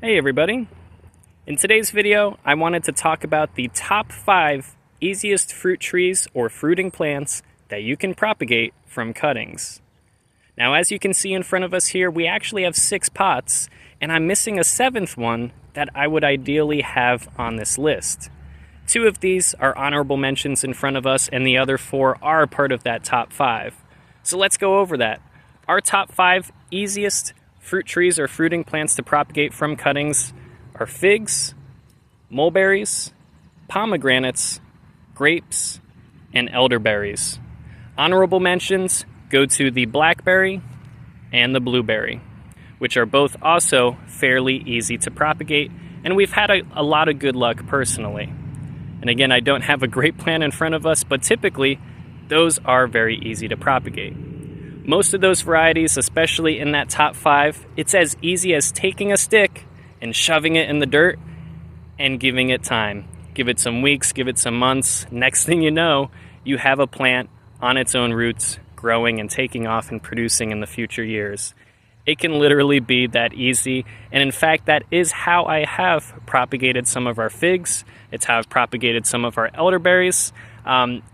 Hey everybody! In today's video, I wanted to talk about the top 5 easiest fruit trees or fruiting plants that you can propagate from cuttings. Now, as you can see in front of us here, we actually have 6 pots, and I'm missing a 7th one that I would ideally have on this list. 2 of these are honorable mentions in front of us, and the other 4 are part of that top 5. So let's go over that. Our top 5 easiest fruit trees or fruiting plants to propagate from cuttings are figs, mulberries, pomegranates, grapes, and elderberries. Honorable mentions go to the blackberry and the blueberry, which are both also fairly easy to propagate, and we've had a lot of good luck personally. And again, I don't have a great plan in front of us, but typically those are very easy to propagate. Most of those varieties, especially in that top 5, it's as easy as taking a stick and shoving it in the dirt and giving it time. Give it some weeks, give it some months. Next thing you know, you have a plant on its own roots, growing and taking off and producing in the future years. It can literally be that easy, and in fact, that is how I have propagated some of our figs. It's how I've propagated some of our elderberries.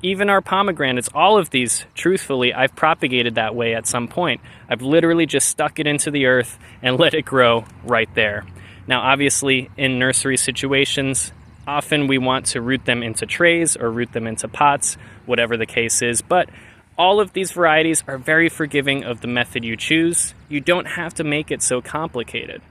Even our pomegranates, all of these, truthfully, I've propagated that way at some point. I've literally just stuck it into the earth and let it grow right there. Now, obviously, in nursery situations, often we want to root them into trays or root them into pots, whatever the case is, but all of these varieties are very forgiving of the method you choose. You don't have to make it so complicated.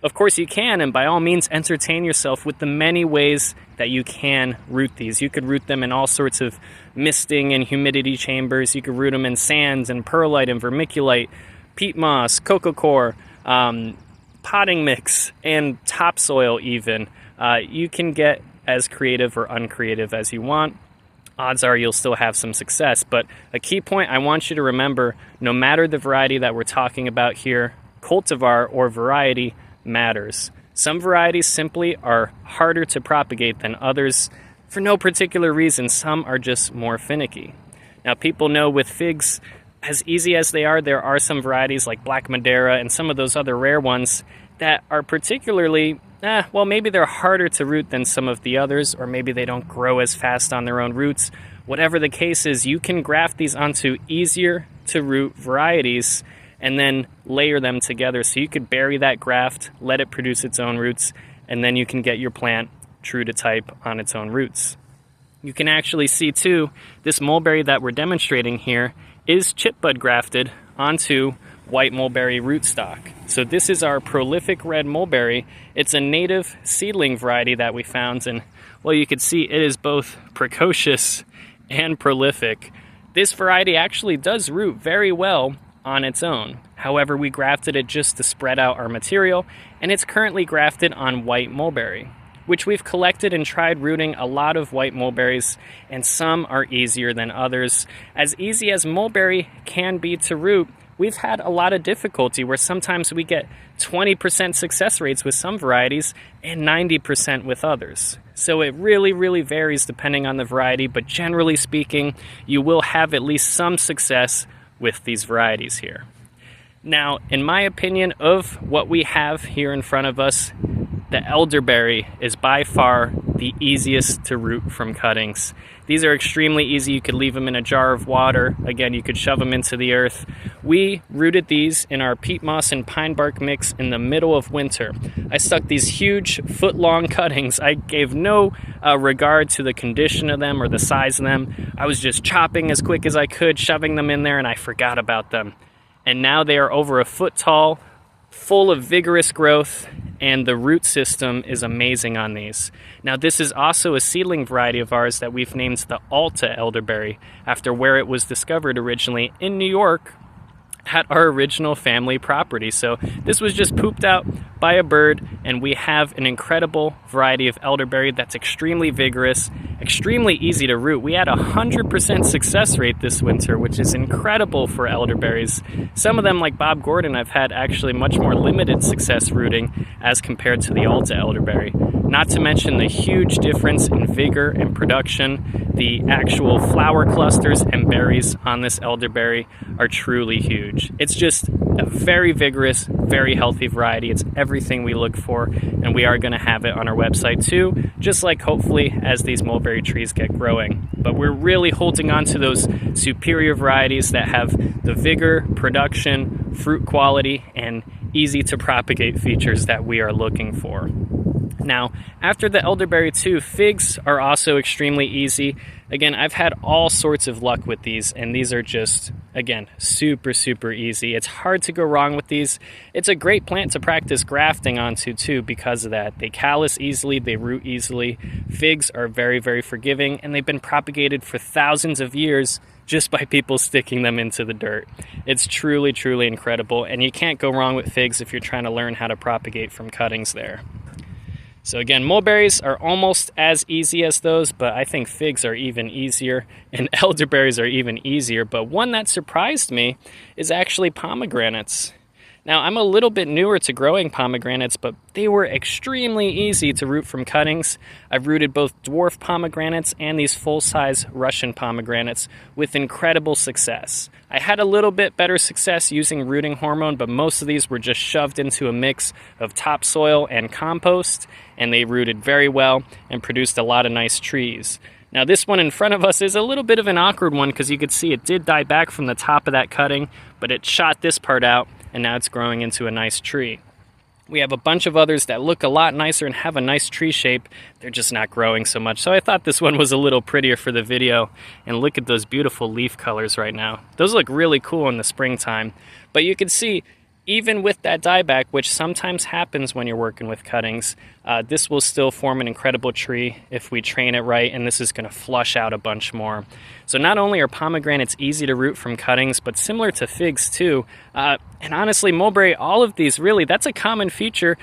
Of course you can, and by all means entertain yourself with the many ways that you can root these. You could root them in all sorts of misting and humidity chambers. You could root them in sands and perlite and vermiculite, peat moss, coco coir, potting mix, and topsoil even. You can get as creative or uncreative as you want. Odds are you'll still have some success, but a key point I want you to remember, no matter the variety that we're talking about here, cultivar or variety matters. Some varieties simply are harder to propagate than others for no particular reason. Some are just more finicky. Now, people know with figs, as easy as they are, there are some varieties like Black Madeira and some of those other rare ones that are particularly, well, maybe they're harder to root than some of the others, or maybe they don't grow as fast on their own roots. Whatever the case is, you can graft these onto easier to root varieties and then layer them together. So you could bury that graft, let it produce its own roots, and then you can get your plant true to type on its own roots. You can actually see too, this mulberry that we're demonstrating here is chip bud grafted onto white mulberry rootstock. So this is our prolific red mulberry. It's a native seedling variety that we found, and well, you can see it is both precocious and prolific. This variety actually does root very well on its own. However, we grafted it just to spread out our material, and it's currently grafted on white mulberry, which we've collected and tried rooting a lot of white mulberries, and some are easier than others. As easy as mulberry can be to root, we've had a lot of difficulty where sometimes we get 20% success rates with some varieties and 90% with others. So it really, really varies depending on the variety, but generally speaking, you will have at least some success with these varieties here. Now, in my opinion of what we have here in front of us, the elderberry is by far the easiest to root from cuttings. These are extremely easy. You could leave them in a jar of water. Again, you could shove them into the earth. We rooted these in our peat moss and pine bark mix in the middle of winter. I stuck these huge foot-long cuttings. I gave no regard to the condition of them or the size of them. I was just chopping as quick as I could, shoving them in there, and I forgot about them. And now they are over a foot tall, full of vigorous growth, and the root system is amazing on these. Now, this is also a seedling variety of ours that we've named the Alta elderberry, after where it was discovered originally in New York at our original family property. So this was just pooped out by a bird, and we have an incredible variety of elderberry that's extremely vigorous, extremely easy to root. We had 100% success rate this winter, which is incredible for elderberries. Some of them, like Bob Gordon, I've had actually much more limited success rooting as compared to the Alta elderberry. Not to mention the huge difference in vigor and production. The actual flower clusters and berries on this elderberry are truly huge. It's just a very vigorous, very healthy variety. It's everything we look for, and we are going to have it on our website too, just like hopefully as these mulberry trees get growing. But we're really holding on to those superior varieties that have the vigor, production, fruit quality, and easy to propagate features that we are looking for. Now, after the elderberry too, figs are also extremely easy. Again, I've had all sorts of luck with these, and these are just, again, super, super easy. It's hard to go wrong with these. It's a great plant to practice grafting onto too because of that. They callus easily, they root easily. Figs are very, very forgiving, and they've been propagated for thousands of years just by people sticking them into the dirt. It's truly, truly incredible, and you can't go wrong with figs if you're trying to learn how to propagate from cuttings there. So again, mulberries are almost as easy as those, but I think figs are even easier, and elderberries are even easier. But one that surprised me is actually pomegranates. Now, I'm a little bit newer to growing pomegranates, but they were extremely easy to root from cuttings. I've rooted both dwarf pomegranates and these full-size Russian pomegranates with incredible success. I had a little bit better success using rooting hormone, but most of these were just shoved into a mix of topsoil and compost, and they rooted very well and produced a lot of nice trees. Now, this one in front of us is a little bit of an awkward one because you could see it did die back from the top of that cutting, but it shot this part out, and now it's growing into a nice tree. We have a bunch of others that look a lot nicer and have a nice tree shape. They're just not growing so much. So I thought this one was a little prettier for the video. And look at those beautiful leaf colors right now. Those look really cool in the springtime. But you can see, even with that dieback, which sometimes happens when you're working with cuttings, this will still form an incredible tree if we train it right, and this is going to flush out a bunch more. So not only are pomegranates easy to root from cuttings, but similar to figs too, and honestly, mulberry, all of these really, that's a common feature.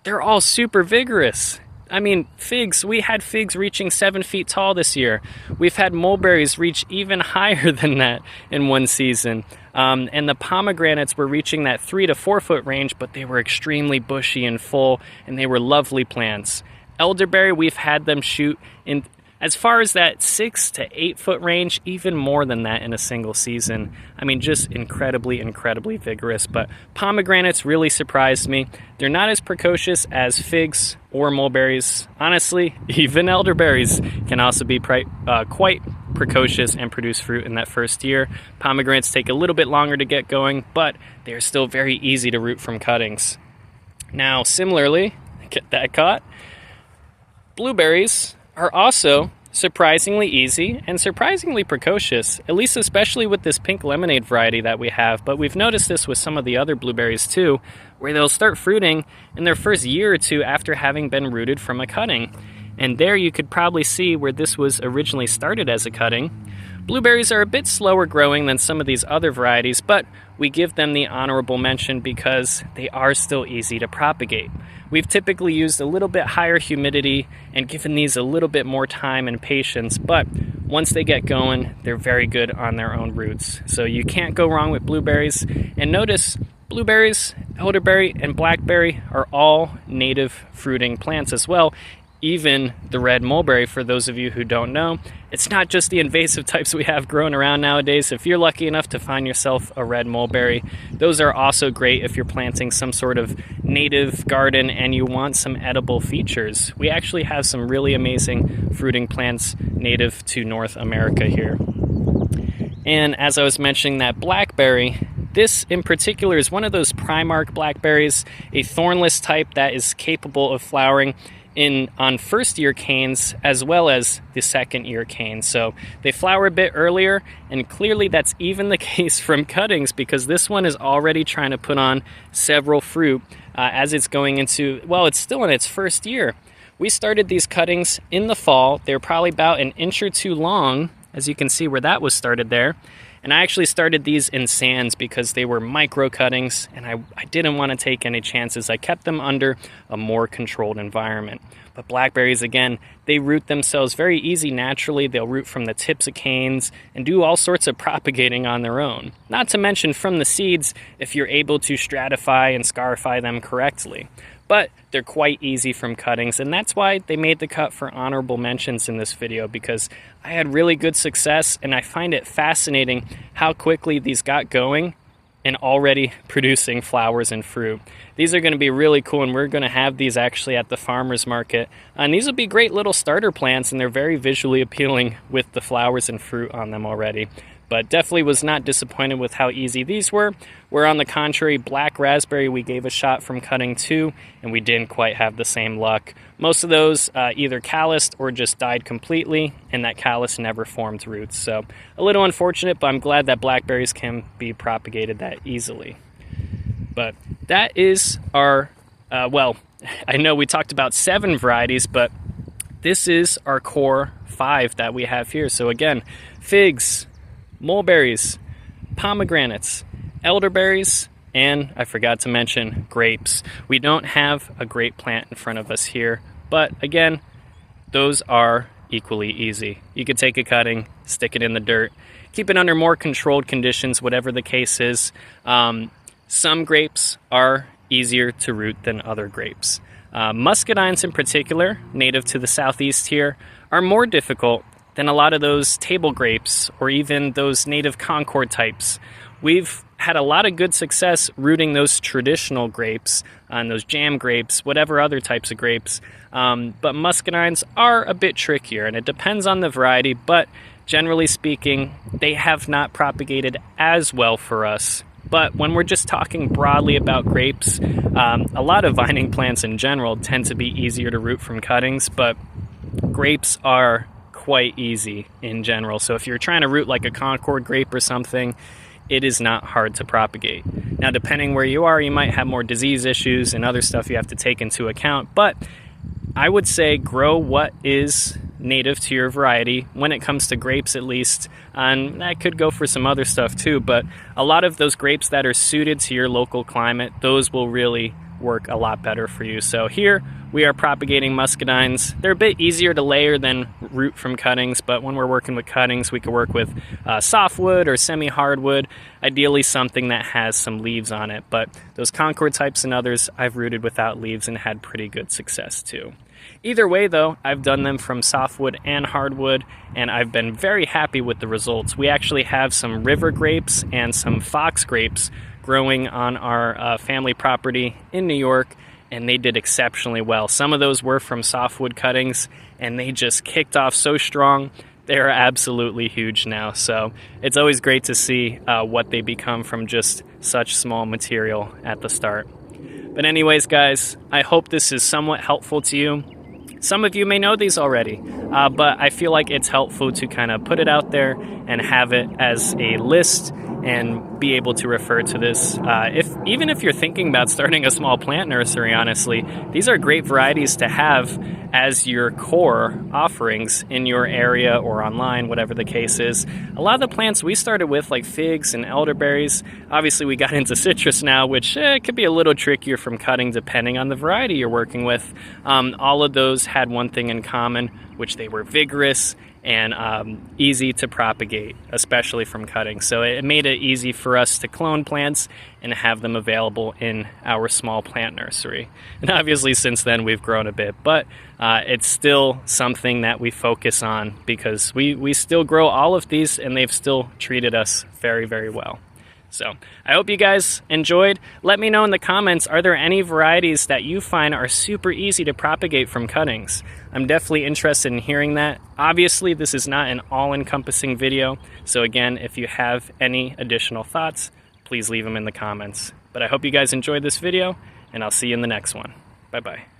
They're all super vigorous. I mean, figs, we had figs reaching 7 feet tall this year. We've had mulberries reach even higher than that in one season. And the pomegranates were reaching that 3 to 4 foot range, but they were extremely bushy and full, and they were lovely plants. Elderberry, we've had them shoot in as far as that 6 to 8 foot range, even more than that in a single season. I mean, just incredibly, incredibly vigorous. But pomegranates really surprised me. They're not as precocious as figs or mulberries. Honestly, even elderberries can also be quite precocious and produce fruit in that first year. Pomegranates take a little bit longer to get going, but they're still very easy to root from cuttings. Now, similarly, get that caught, blueberries are also surprisingly easy and surprisingly precocious, at least especially with this pink lemonade variety that we have. But we've noticed this with some of the other blueberries too, where they'll start fruiting in their first year or two after having been rooted from a cutting. And there you could probably see where this was originally started as a cutting. Blueberries are a bit slower growing than some of these other varieties, but we give them the honorable mention because they are still easy to propagate. We've typically used a little bit higher humidity and given these a little bit more time and patience, but once they get going, they're very good on their own roots. So you can't go wrong with blueberries. And notice, blueberries, elderberry, and blackberry are all native fruiting plants as well. Even the red mulberry, for those of you who don't know, it's not just the invasive types we have growing around nowadays. If you're lucky enough to find yourself a red mulberry, those are also great if you're planting some sort of native garden and you want some edible features. We actually have some really amazing fruiting plants native to North America here. And as I was mentioning, that blackberry, this in particular is one of those Primark blackberries, a thornless type that is capable of flowering on first year canes as well as the second year canes. So they flower a bit earlier, and clearly that's even the case from cuttings because this one is already trying to put on several fruit as it's going into, well, it's still in its first year. We started these cuttings in the fall. They're probably about an inch or two long, as you can see where that was started there. And I actually started these in sands because they were micro cuttings and I didn't want to take any chances. I kept them under a more controlled environment. But blackberries, again, they root themselves very easy naturally. They'll root from the tips of canes and do all sorts of propagating on their own. Not to mention from the seeds if you're able to stratify and scarify them correctly. But they're quite easy from cuttings, and that's why they made the cut for honorable mentions in this video, because I had really good success, and I find it fascinating how quickly these got going and already producing flowers and fruit. These are going to be really cool, and we're going to have these actually at the farmer's market. And these will be great little starter plants, and they're very visually appealing with the flowers and fruit on them already. But definitely was not disappointed with how easy these were. Where on the contrary, black raspberry we gave a shot from cutting too, and we didn't quite have the same luck. Most of those either calloused or just died completely, and that callus never formed roots. So a little unfortunate, but I'm glad that blackberries can be propagated that easily. But that is our, well, I know we talked about 7 varieties, but this is our core 5 that we have here. So again, figs, mulberries, pomegranates, elderberries, and I forgot to mention grapes. We don't have a grape plant in front of us here, but again, those are equally easy. You could take a cutting, stick it in the dirt, keep it under more controlled conditions, whatever the case is. Some grapes are easier to root than other grapes. Muscadines in particular, native to the southeast here, are more difficult than a lot of those table grapes or even those native Concord types. We've had a lot of good success rooting those traditional grapes and those jam grapes, whatever other types of grapes. But muscadines are a bit trickier, and it depends on the variety, but generally speaking, they have not propagated as well for us. But when we're just talking broadly about grapes, a lot of vining plants in general tend to be easier to root from cuttings, but grapes are quite easy in general. So if you're trying to root like a Concord grape or something, it is not hard to propagate. Now, depending where you are, you might have more disease issues and other stuff you have to take into account, but I would say grow what is native to your variety when it comes to grapes, at least, and that could go for some other stuff too, but a lot of those grapes that are suited to your local climate, those will really work a lot better for you. So here we are propagating muscadines. They're a bit easier to layer than root from cuttings, but when we're working with cuttings, we can work with softwood or semi-hardwood, ideally something that has some leaves on it. But those Concord types and others, I've rooted without leaves and had pretty good success too. Either way though, I've done them from softwood and hardwood, and I've been very happy with the results. We actually have some river grapes and some fox grapes growing on our family property in New York, and they did exceptionally well. Some of those were from softwood cuttings, and they just kicked off so strong. They're absolutely huge now, so it's always great to see what they become from just such small material at the start. But anyways, guys, I hope this is somewhat helpful to you. Some of you may know these already, but I feel like it's helpful to kind of put it out there and have it as a list and be able to refer to this. Even if you're thinking about starting a small plant nursery, honestly, these are great varieties to have as your core offerings in your area or online, whatever the case is. A lot of the plants we started with, like figs and elderberries, obviously we got into citrus now, which could be a little trickier from cutting depending on the variety you're working with. All of those had one thing in common, which they were vigorous and easy to propagate, especially from cutting. So it made it easy for us to clone plants and have them available in our small plant nursery. And obviously since then we've grown a bit, but it's still something that we focus on because we still grow all of these and they've still treated us very, very well. So I hope you guys enjoyed. Let me know in the comments, are there any varieties that you find are super easy to propagate from cuttings? I'm definitely interested in hearing that. Obviously, this is not an all-encompassing video. So again, if you have any additional thoughts, please leave them in the comments. But I hope you guys enjoyed this video, and I'll see you in the next one. Bye-bye.